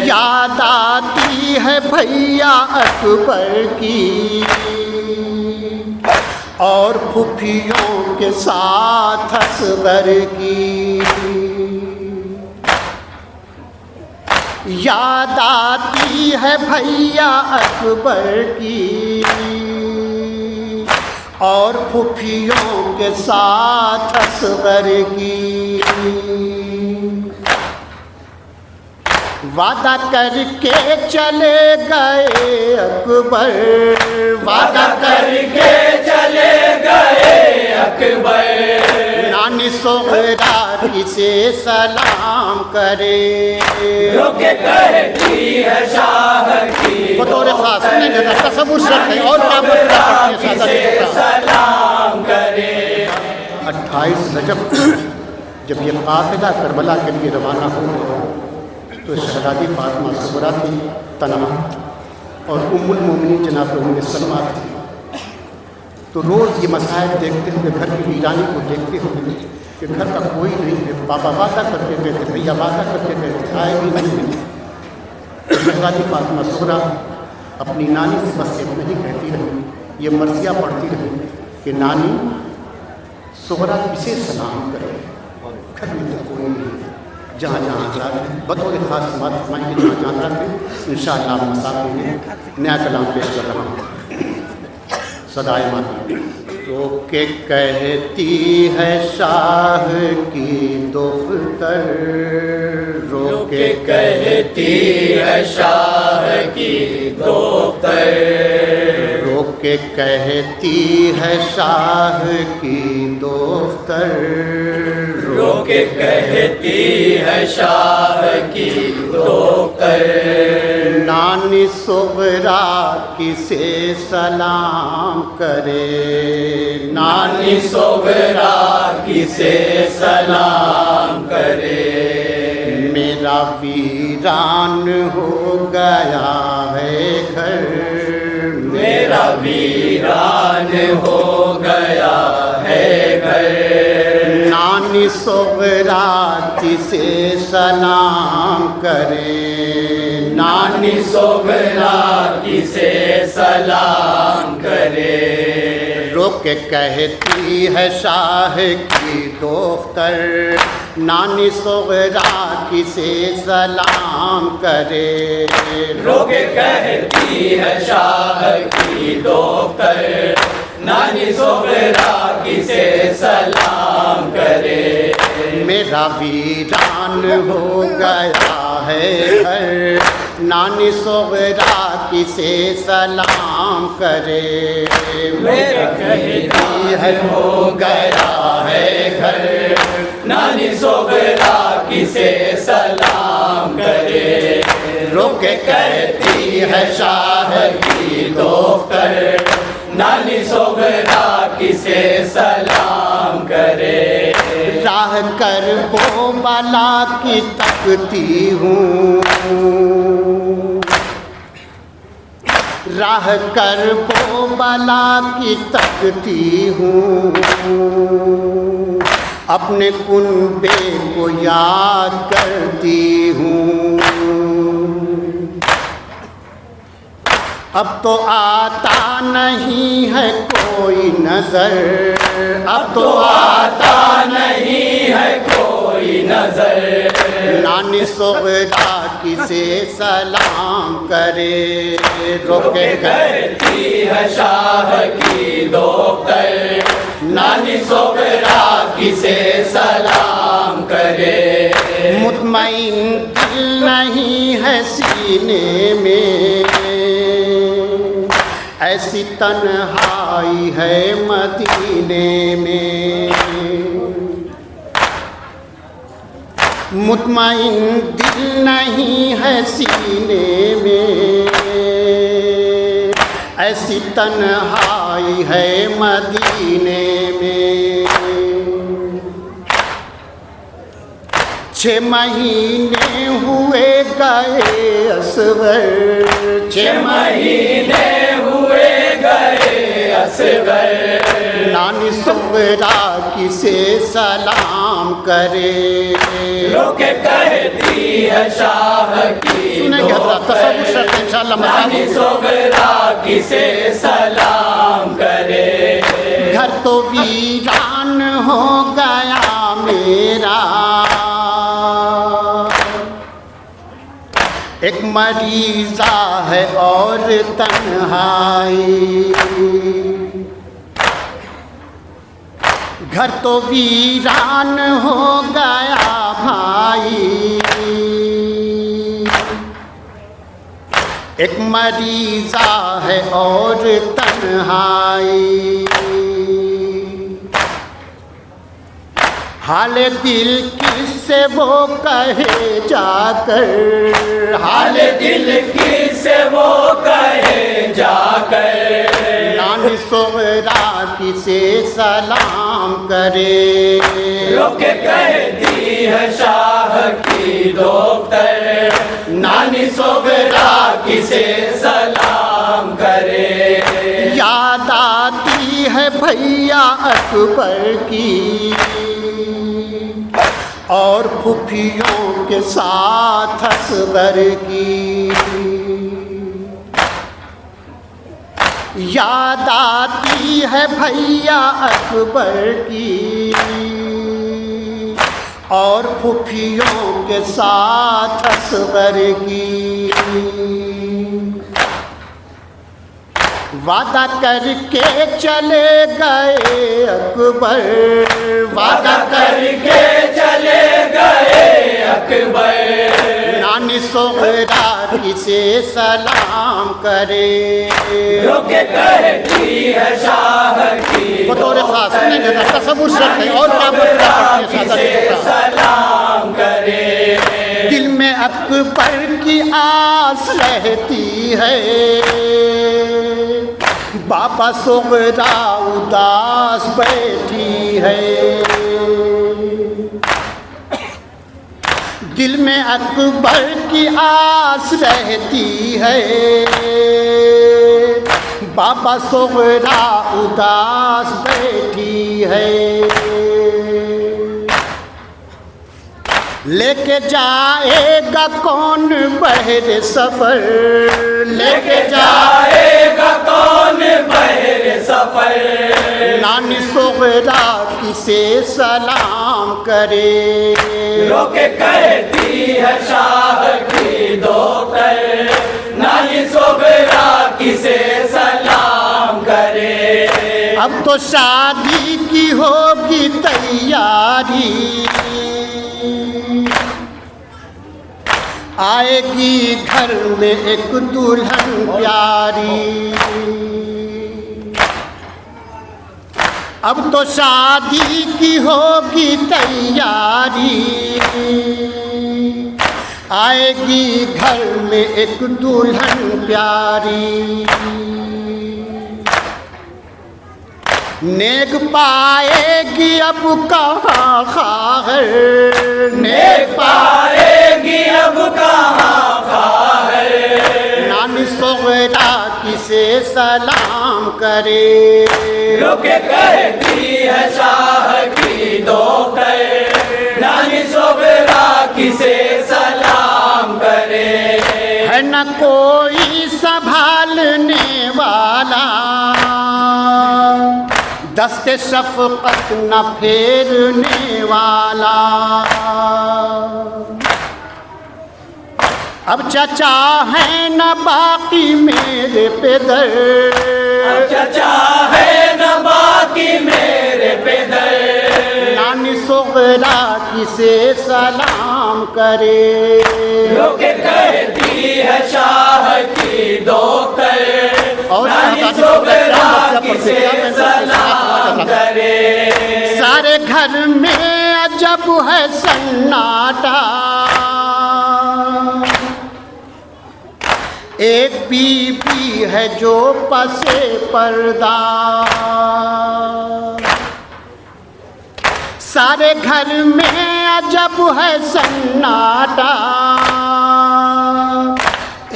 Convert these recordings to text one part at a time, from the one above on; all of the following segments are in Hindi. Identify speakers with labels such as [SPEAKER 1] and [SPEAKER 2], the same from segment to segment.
[SPEAKER 1] याद आती है भैया अकबर की और फूफियों के साथ असगर की। याद आती है भैया अकबर की और फूफियों के साथ असगर की। वादा करके चले गए अकबर, वादा करके चले गए अकबर। नानी सोहरा किसे सलाम करे,
[SPEAKER 2] रोके कहती है शाह की
[SPEAKER 1] बतौर खास तसव्वुर रखें और
[SPEAKER 2] सलाम करे।
[SPEAKER 1] 28 रजब जब ये काफिला करबला के लिए रवाना हुआ तो शहजादी फातिमा सुगरा थी तन्हा और उम्मुल मोमिनीन जनाब उम्मे सलमा थी। तो रोज़ ये मसाइल देखते हुए घर की वीरानी को देखते हुए कि घर का कोई नहीं है। पापा वादा करके गए थे, भैया वादा करके गए थे, आए भी नहीं। तो शहजादी फातिमा सुगरा अपनी नानी से बस इतना ही कहती रही, ये मर्सिया पढ़ती रही कि नानी सुगरा किसे सलाम करे, घर में तो कोई नहीं। जहाँ जहाँ हजरात बतौर ख़ास बात फरमाएंगे, जहाँ जहाँ हजरात इंशाअल्लाह आप मसाक़ में नया कलाम पेश कर रहा हूँ। सदाए माता रोके कहती है शाह की दोफ्तर,
[SPEAKER 2] रोके कहती है शाह की दोफ्तर।
[SPEAKER 1] रोके कहती है शाह की दोफ्तर,
[SPEAKER 2] रोके कहती है शाह की दोफ्तर।
[SPEAKER 1] नानी सुगरा किसे सलाम करे,
[SPEAKER 2] नानी सुगरा किसे सलाम करे।
[SPEAKER 1] मेरा वीरान हो गया है घर,
[SPEAKER 2] मेरा वीरान हो गया है घर।
[SPEAKER 1] नानी सुगरा किसे सलाम करे,
[SPEAKER 2] नानी सुगरा किसे सलाम करे।
[SPEAKER 1] रोके कहती है शाह की दोफ्तर, नानी सुगरा किसे सलाम करे।
[SPEAKER 2] रोके कहती है शाह की दोफ्तर, नानी सुगरा किसे सलाम करे।
[SPEAKER 1] मेरा वीरान हो गया है घर, नानी सुगरा किसे सलाम करे।
[SPEAKER 2] मेरा कहती है हो गया है घर, नानी सुगरा किसे सलाम करे।
[SPEAKER 1] रोके कहती है शाह की दोफ्तर,
[SPEAKER 2] नानी सुगरा किसे सलाम करे।
[SPEAKER 1] राह कर वो बला की तकती हूँ, राह कर वो बला की तकती हूँ। अपने कुनबे को याद करती हूँ। अब तो आता नहीं है कोई नजर, अब तो आता
[SPEAKER 2] नहीं है कोई नजर।
[SPEAKER 1] नानी सुगरा किसे सलाम करे। रोके
[SPEAKER 2] कहती है शाह की दोफ्तर, नानी सुगरा किसे सलाम करे।
[SPEAKER 1] मुतमईन दिल नहीं है सीने में, ऐसी तन्हाई है मदीने में। मुतमईन दिल नहीं है सीने में, ऐसी तन्हाई है मदीने में। 6 महीने हुए गए असगर,
[SPEAKER 2] 6 महीने हुए गए असगर।
[SPEAKER 1] नानी सुगरा किसे सलाम करे।
[SPEAKER 2] रोके कहती है शाह की
[SPEAKER 1] हजरत तसव्वुर करते इंशाअल्लाह
[SPEAKER 2] नानी
[SPEAKER 1] मसाल
[SPEAKER 2] सोगरा किसे सलाम करे।
[SPEAKER 1] घर तो वीरान हो गया मेरा, एक मरीज़ा है और तन्हाई। घर तो वीरान हो गया भाई, एक मरीज़ा है और तन्हाई। हाल दिल किससे वो कहे जाकर,
[SPEAKER 2] हाल दिल किसे वो कहे जाकर,
[SPEAKER 1] नानी सोगरा किसे सलाम करे।
[SPEAKER 2] रोके कहती है शाह की दोपहर, नानी सोगरा किसे सलाम करे।
[SPEAKER 1] याद आती है भैया अकबर की और फूफियों के साथ असगर की, याद आती है भैया अकबर की और फूफियों के साथ असगर की। वादा करके चले गए अकबर, वादा
[SPEAKER 2] करके चले गए अकबर,
[SPEAKER 1] नानी सोगरा किसे सलाम करे।
[SPEAKER 2] रोके कहती है शाह की
[SPEAKER 1] बतौर खास सुनेंगे ना तसव्वुर शर्त है और क्या
[SPEAKER 2] किसे सलाम करे।
[SPEAKER 1] दिल में अकबर की आस रहती है, बाबा सोगरा उदास बैठी है। दिल में अकबर की आस रहती है, बाबा सोगरा उदास बैठी है। लेके जाएगा कौन बहरे सफर, लेके
[SPEAKER 2] जाएगा कौन बहरे सफर,
[SPEAKER 1] नानी सोगरा किसे सलाम करे।
[SPEAKER 2] रोके कहती है शाह की दोपहर, नानी सोगरा किसे सलाम करे।
[SPEAKER 1] अब तो शादी की होगी तैयारी, आएगी घर में एक दुल्हन प्यारी। अब तो शादी की होगी तैयारी, आएगी घर में एक दुल्हन प्यारी। नेक पाएगी अब कहाँ खाहर,
[SPEAKER 2] नेक पाएगी अब कहाँ खाहर,
[SPEAKER 1] नानी सोगरा किसे सलाम करे।
[SPEAKER 2] रोके कहती है शाह की दोपहर, नानी सोगरा किसे सलाम करे।
[SPEAKER 1] है न कोई संभालने वाला, दस्ते शफ़क़त न फेरने वाला। अब चचा है न बाकी मेरे पेदर,
[SPEAKER 2] चचा है न बाकी मेरे पेदर,
[SPEAKER 1] नानी सोगरा किसे सलाम करे।
[SPEAKER 2] रोके कहती है शाह की दोपहर,
[SPEAKER 1] और
[SPEAKER 2] नानी सोगरा किसे सलाम करे।
[SPEAKER 1] सारे घर में अजब है सन्नाटा, एक बीबी है जो पसे पर्दा। सारे घर में अजब है सन्नाटा,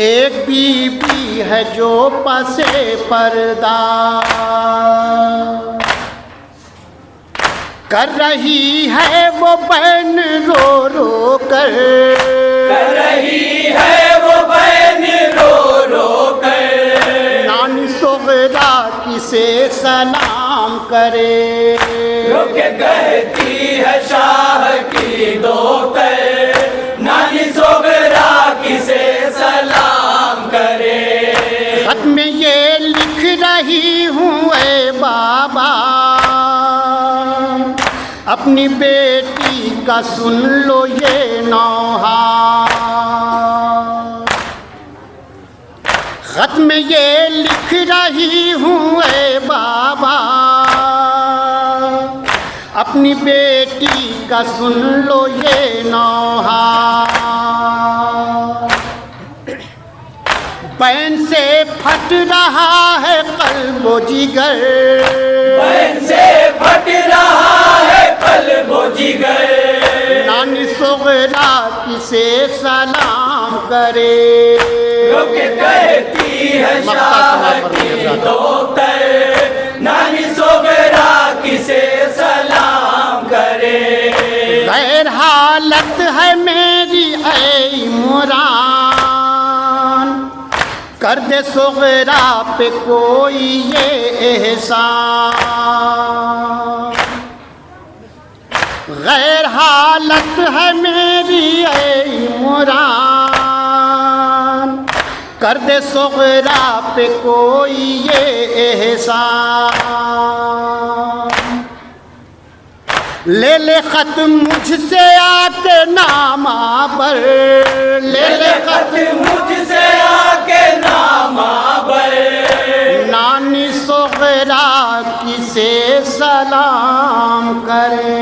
[SPEAKER 1] एक बीबी है जो पसे पर्दा। कर रही है वो बहन रो रो कर
[SPEAKER 2] रही है वो बहन
[SPEAKER 1] करे।
[SPEAKER 2] रुक कहती है शाह की दोतर, नानी सोगरा किसे सलाम करे।
[SPEAKER 1] खत में ये लिख रही हूँ ए बाबा, अपनी बेटी का सुन लो ये नौहा। खत में ये लिख रही हूँ ए बाबा, अपनी बेटी का सुन लो ये नौहा। बैन से फट रहा है कल्बो जिगर,
[SPEAKER 2] बैन से फट रहा है कल्बो जिगर।
[SPEAKER 1] नानी सोगरा किसे सलाम करे।
[SPEAKER 2] रुक कहती है शाह की दोतर, नानी सोगरा किसे सलाम करे।
[SPEAKER 1] गैर हालत है मेरी ऐ इमरान, कर दे सोगरा पे कोई ये एहसान। गैर हालत है मेरी ऐ इमरान, कर दे सोगरा पे कोई ये एहसान। ले ले खत मुझसे आके नामा पर, ले ले खत
[SPEAKER 2] मुझसे आके नामा पर।
[SPEAKER 1] नानी सोगरा किसे सलाम करे।